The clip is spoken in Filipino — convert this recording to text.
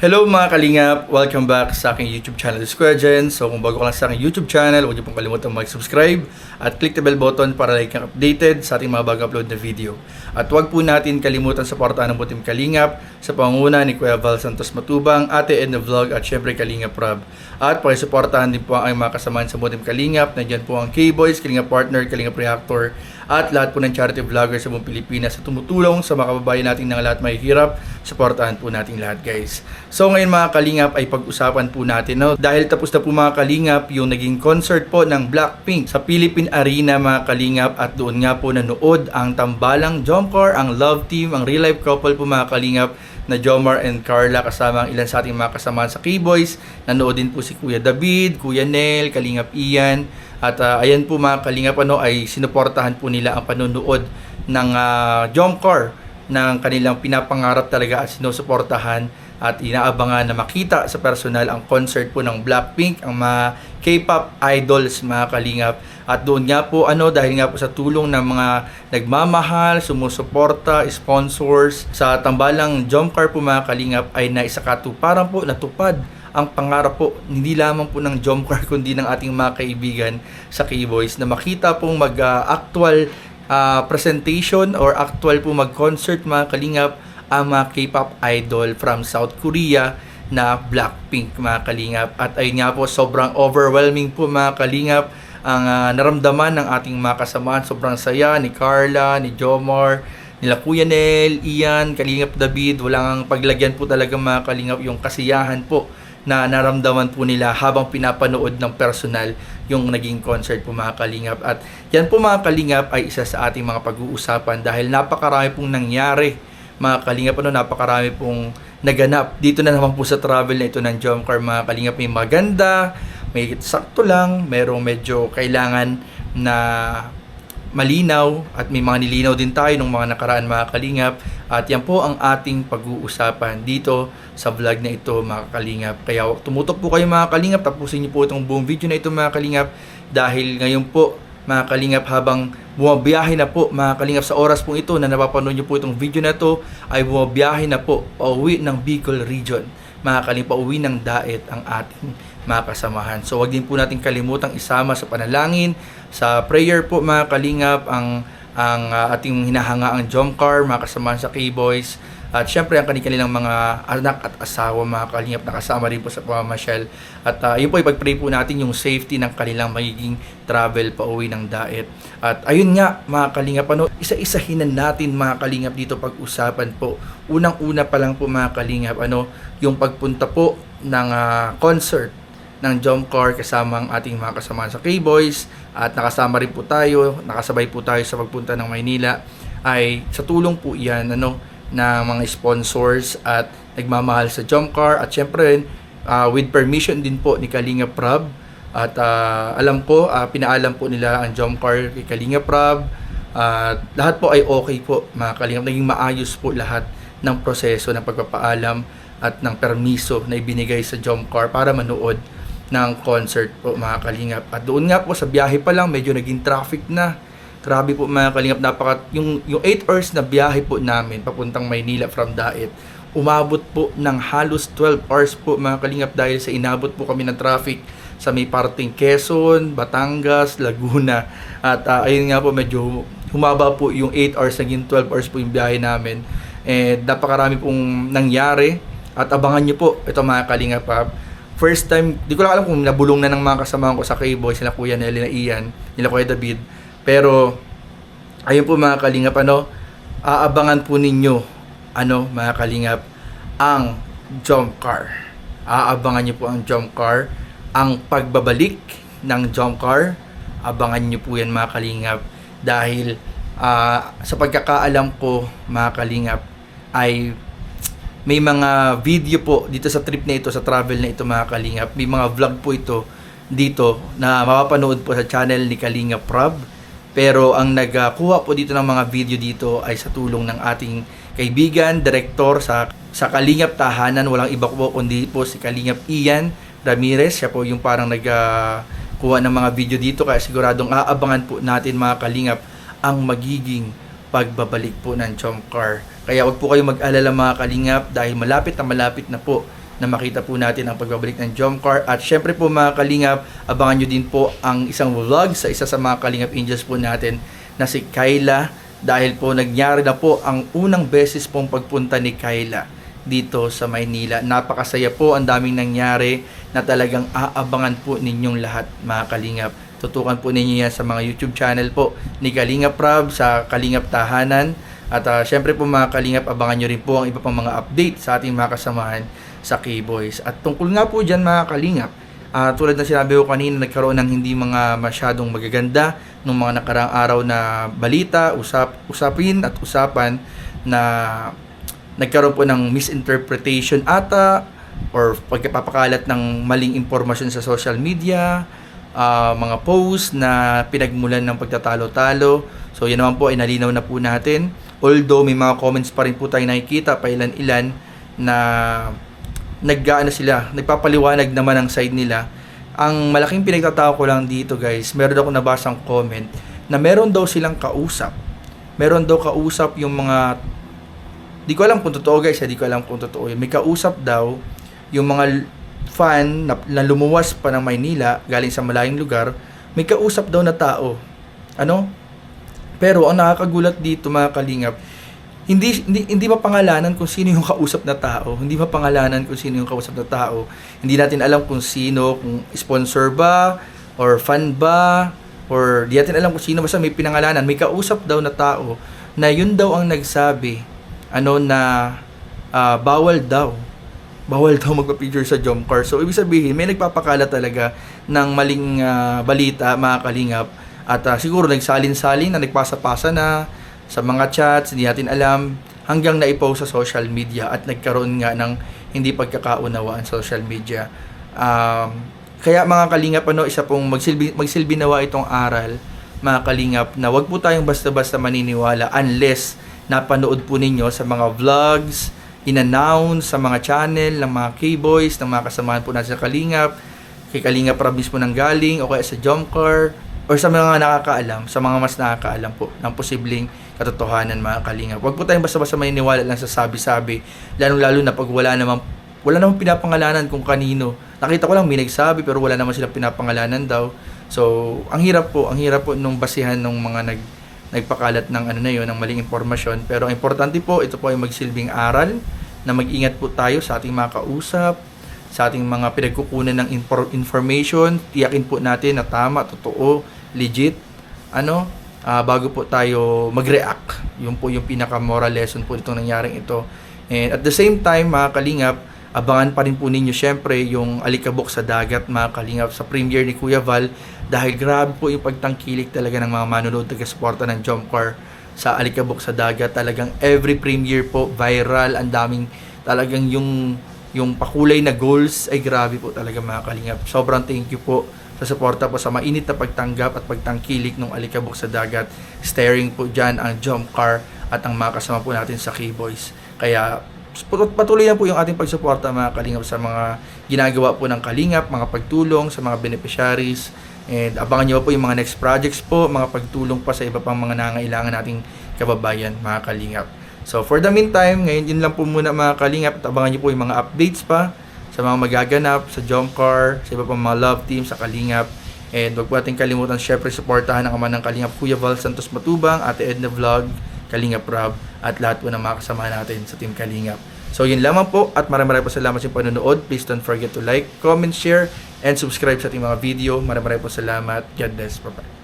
Hello mga kalingap! Welcome back sa aking YouTube channel, Square Gen. So kung bago ka lang sa aking YouTube channel, huwag niyo pong kalimutan mag-subscribe at click the bell button para like kang updated sa ating mga bagong upload na video. At huwag po natin kalimutan suportahan ang Team Kalingap sa pangunguna ni Kuya Val Santos Matubang, Ate Edna Vlog at syempre Kalingap Rob. At pakisuportahan din po ang mga kasamahan sa Team Kalingap. Nandiyan po ang K-Boys, Kalingap Partner, Kalingap Reactor at lahat po ng charity vloggers sa buong Pilipinas sa tumutulong sa mga kababayan natin ng lahat may hirap. Suportahan po natin lahat, guys. So ngayon mga kalingap ay pag-usapan po natin, no? Dahil tapos na po mga kalingap yung naging concert po ng Blackpink sa Philippine Arena mga kalingap, at doon nga po nanood ang tambalang Jomcar, ang love team, ang real life couple po mga kalingap na Jomar and Carla, kasama ang ilan sa ating mga kasamahan sa K-Boys. Nanood din po si Kuya David, Kuya Nel, Kalingap Ian. At ayan po mga kalingap, ay sinuportahan po nila ang panonood ng Jomcar, ng kanilang pinapangarap talaga at sinusuportahan at inaabangan na makita sa personal ang concert po ng Blackpink, ang mga K-pop idols mga kalingap. At doon nga po dahil nga po sa tulong ng mga nagmamahal, sumusuporta, sponsors sa tambalang Jomcar po mga kalingap ay naisakatuparan po, natupad ang pangarap po hindi lamang po ng Jomcar kundi ng ating mga kaibigan sa K-Boys na makita pong mag-actual presentation or actual po mag-concert mga kalingap ang mga K-pop idol from South Korea na Blackpink mga kalingap. At ayun nga po, sobrang overwhelming po mga kalingap ang naramdaman ng ating mga kasamahan. Sobrang saya ni Carla, ni Jomar, nila Kuya Nel, Ian, Kalingap David. Walang paglagyan po talaga mga kalingap yung kasiyahan po na naramdaman po nila habang pinapanood ng personal yung naging concert po mga kalingap. At yan po mga kalingap ay isa sa ating mga pag-uusapan dahil napakarami pong nangyari mga kalingap, napakarami pong naganap dito na naman po sa travel na ito ng Jomcar mga kalingap. May maganda, may sakto lang, merong medyo kailangan na malinaw, at may mga nilinaw din tayo ng mga nakaraan mga kalingap. At yan po ang ating pag-uusapan dito sa vlog na ito mga kalingap. Kaya tumutok po kayo mga kalingap, tapusin niyo po itong buong video na ito mga kalingap, dahil ngayon po mga kalingap habang bumabiyahe na po mga kalingap sa oras po ito na napapanood niyo po itong video na ito, ay bumabiyahe na po pauwi ng Bicol Region mga kalingap, pauwi ng Daet ang ating mga kasamahan. So wag din po natin kalimutang isama sa panalangin, sa prayer po mga kalingap ang ating hinahangaang Jomcar, mga kasamahan sa K-Boys, at syempre ang kanilang mga anak at asawa mga kalingap na kasama rin po sa pamamasyal. At yun po, ipag-pray po natin yung safety ng kanilang magiging travel pa uwi ng Daet. At ayun nga mga kalingap, isa-isahin natin mga kalingap dito pag-usapan po. Unang-una pa lang po mga kalingap, yung pagpunta po ng concert ng Jomcar kasama ang ating mga kasamahan sa K-Boys, at nakasama rin po tayo, nakasabay po tayo sa pagpunta ng Maynila, ay sa tulong po yan na mga sponsors at nagmamahal sa Jomcar, at syempre with permission din po ni Kalingap Rob. At alam ko, pinaalam po nila ang Jomcar kay Kalingap Rob, at lahat po ay okay po mga kalingap. Naging maayos po lahat ng proseso ng pagpapaalam at ng permiso na ibinigay sa Jomcar para manood ng concert po mga kalingap. At doon nga po sa biyahe pa lang medyo naging traffic na. Grabe po mga kalingap, yung 8 hours na biyahe po namin papuntang Maynila from Daet, umabot po ng halos 12 hours po mga kalingap, dahil sa inabot po kami ng traffic sa may parting Quezon, Batangas, Laguna. At ayun nga po, medyo humaba po yung 8 hours, naging 12 hours po yung biyahe namin. Napakarami pong nangyari, at abangan nyo po ito mga kalingap. First time, di ko lang alam kung nabulong na ng mga kasamahan ko sa K-Boys, nila Kuya Nel, nila Ian, nila Kuya David. Pero ayun po mga kalingap, aabangan po ninyo mga kalingap ang Jomcar. Aabangan niyo po ang Jomcar, ang pagbabalik ng Jomcar. Abangan niyo po yan mga kalingap, dahil sa pagkakaalam ko mga kalingap ay may mga video po dito sa trip na ito, sa travel na ito mga kalingap. May mga vlog po ito dito na mapapanood po sa channel ni Kalingap Rob. Pero ang nagkuha po dito ng mga video dito ay sa tulong ng ating kaibigan, direktor sa Kalingap Tahanan. Walang iba po kundi po si Kalingap Ian Ramirez. Siya po yung parang nagkuha ng mga video dito, kaya siguradong aabangan po natin mga kalingap ang magiging pagbabalik po ng Jomcar. Kaya wag po kayo mag-alala mga kalingap, dahil malapit na po na makita po natin ang pagbabalik ng Jomcar. At syempre po mga Kalingap, abangan nyo din po ang isang vlog sa isa sa mga Kalingap Angels po natin na si Kyla, dahil po nagyari na po ang unang beses pong pagpunta ni Kyla dito sa Maynila. Napakasaya po, ang daming nangyari na talagang aabangan po ninyong lahat mga Kalingap. Tutukan po ninyo yan sa mga YouTube channel po ni Kalingap Rab, sa Kalingap Tahanan. At syempre po mga Kalingap, abangan nyo rin po ang iba pang mga update sa ating mga kasamahan sa K-Boys. At tungkol nga po dyan mga Kalingap, tulad na sinabi ko kanina, nagkaroon ng hindi mga masyadong magaganda nung mga nakaraang araw na balita, usapin at usapan na nagkaroon po ng misinterpretation ata or pagpapakalat ng maling impormasyon sa social media, mga post na pinagmulan ng pagtatalo-talo. So yan naman po ay nalinaw na po natin. Although may mga comments pa rin po tayo nakikita pa ilan-ilan na nagpapaliwanag naman ang side nila. Ang malaking pinagtatao ko lang dito guys, meron ako nabasang comment na meron daw silang kausap. Meron daw kausap yung mga, di ko alam kung totoo guys, di ko alam kung totoo yun. May kausap daw yung mga fan na lumuwas pa ng Maynila, galing sa malayong lugar, may kausap daw na tao. Pero ang nakakagulat dito mga Kalingap, hindi mapangalanan kung sino yung kausap na tao. Hindi mapangalanan kung sino yung kausap na tao. Hindi natin alam kung sino, kung sponsor ba, or fan ba, or di natin alam kung sino. Basta may pinangalanan. May kausap daw na tao na yun daw ang nagsabi, bawal daw magpa-picture sa Jomcar. So, ibig sabihin, may nagpapakala talaga ng maling balita, mga Kalingap. At siguro nagsalin-salin na, nagpasa-pasa na sa mga chats, hindi natin alam, hanggang naipost sa social media at nagkaroon nga ng hindi pagkakaunawaan sa social media. Kaya mga Kalingap, isa pong magsilbi nawa itong aral, mga Kalingap, na wag po tayong basta-basta maniniwala unless napanood po ninyo sa mga vlogs, in-announce sa mga channel ng mga K-Boys, ng mga kasamahan po natin sa Kalingap, kay Kalingap Rab mismo nang galing, o kaya sa Jomcar, or sa mga nakakaalam, sa mga mas nakakaalam po ng posibleng katotohanan mga Kalingap. Huwag po tayong basta-basta maniniwala lang sa sabi-sabi, lalong-lalo na pag wala namang pinapangalanan kung kanino. Nakita ko lang may nagsabi pero wala naman silang pinapangalanan daw. So, ang hirap po nung basihan ng mga nagpakalat ng ng maling impormasyon. Pero ang importante po, ito po ay magsilbing aral na mag-ingat po tayo sa ating mga kausap, sa ating mga pinagkukunan ng information. Tiyakin po natin na tama, totoo, legit, bago po tayo mag-react. Yun po yung pinaka-moral lesson po itong nangyaring ito. And at the same time, mga Kalingap, abangan pa rin po ninyo syempre yung Alikabok sa Dagat, mga Kalingap, sa premiere ni Kuya Val, dahil grabe po yung pagtangkilik talaga ng mga manonood taga-suporta ng Jomcar sa Alikabok sa Dagat. Talagang every premiere po, viral, ang daming talagang yung pakulay na goals ay grabe po talaga mga Kalingap. Sobrang thank you po sa suporta po sa mainit na pagtanggap at pagtangkilik ng Alikabok sa Dagat. Staring po dyan ang Jomcar at ang mga kasama po natin sa K-Boys. Kaya patuloy na po yung ating pagsuporta mga Kalingap sa mga ginagawa po ng Kalingap, mga pagtulong sa mga beneficiaries. And abangan nyo po yung mga next projects po, mga pagtulong pa sa iba pang mga nangangailangan nating kababayan mga Kalingap. So for the meantime, ngayon yun lang po muna mga Kalingap, at abangan nyo po yung mga updates pa sa mga magaganap sa Jomcar, sa iba pang mga love team sa Kalingap. And wag po natin kalimutan syempre suportahan ang ama ng Kalingap, Kuya Val Santos Matubang, Ate Edna Vlog, Kalingap Rab, at lahat po ng mga kasama natin sa Team Kalingap. So yun lamang po, at maraming po salamat sa panonood. Please don't forget to like, comment, share, and subscribe sa ating mga video. Maraming po salamat. God bless. Bye-bye.